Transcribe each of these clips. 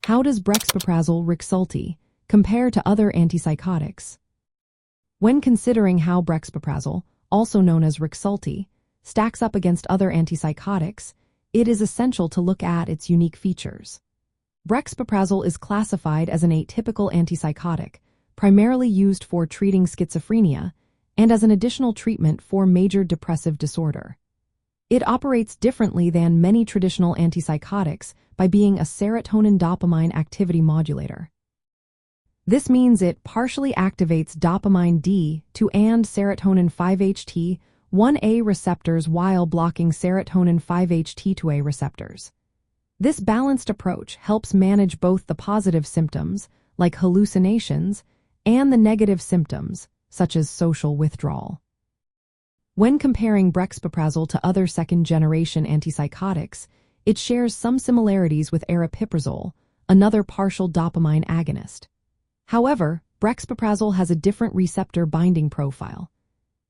How does Brexpiprazole Rexulti compare to other antipsychotics? When considering how Brexpiprazole, also known as Rexulti, stacks up against other antipsychotics, it is essential to look at its unique features. Brexpiprazole is classified as an atypical antipsychotic, primarily used for treating schizophrenia and as an additional treatment for major depressive disorder. It operates differently than many traditional antipsychotics by being a serotonin dopamine activity modulator. This means it partially activates dopamine D2 and serotonin 5-HT1A receptors while blocking serotonin 5-HT2A receptors. This balanced approach helps manage both the positive symptoms, like hallucinations, and the negative symptoms, such as social withdrawal. When comparing Brexpiprazole to other second-generation antipsychotics, it shares some similarities with aripiprazole, another partial dopamine agonist. However, Brexpiprazole has a different receptor binding profile.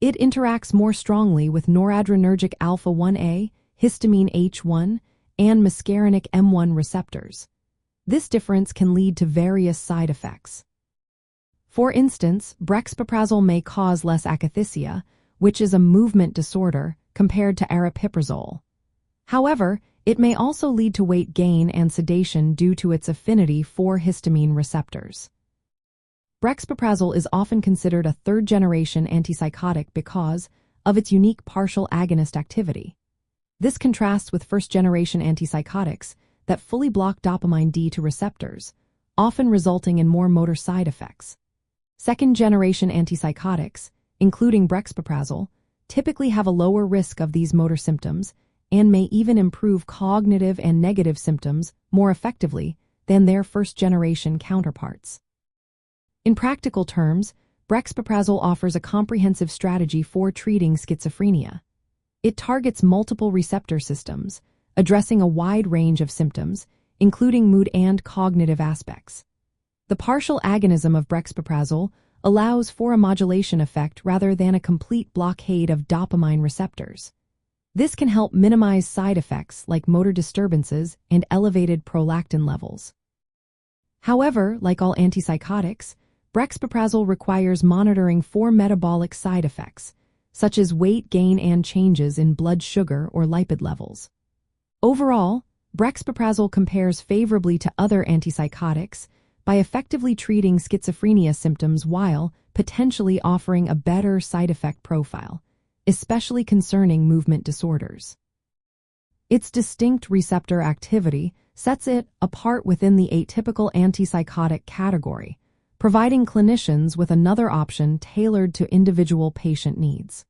It interacts more strongly with noradrenergic alpha-1A, histamine H1, and muscarinic M1 receptors. This difference can lead to various side effects. For instance, Brexpiprazole may cause less akathisia, which is a movement disorder, compared to aripiprazole. However, it may also lead to weight gain and sedation due to its affinity for histamine receptors. Brexpiprazole is often considered a third-generation antipsychotic because of its unique partial agonist activity. This contrasts with first-generation antipsychotics that fully block dopamine D2 receptors, often resulting in more motor side effects. Second-generation antipsychotics, including Brexpiprazole, typically have a lower risk of these motor symptoms and may even improve cognitive and negative symptoms more effectively than their first-generation counterparts. In practical terms, Brexpiprazole offers a comprehensive strategy for treating schizophrenia. It targets multiple receptor systems, addressing a wide range of symptoms, including mood and cognitive aspects. The partial agonism of Brexpiprazole allows for a modulation effect rather than a complete blockade of dopamine receptors. This can help minimize side effects like motor disturbances and elevated prolactin levels. However, like all antipsychotics, Brexpiprazole requires monitoring for metabolic side effects, such as weight gain and changes in blood sugar or lipid levels. Overall, Brexpiprazole compares favorably to other antipsychotics by effectively treating schizophrenia symptoms while potentially offering a better side effect profile, especially concerning movement disorders. Its distinct receptor activity sets it apart within the atypical antipsychotic category, providing clinicians with another option tailored to individual patient needs.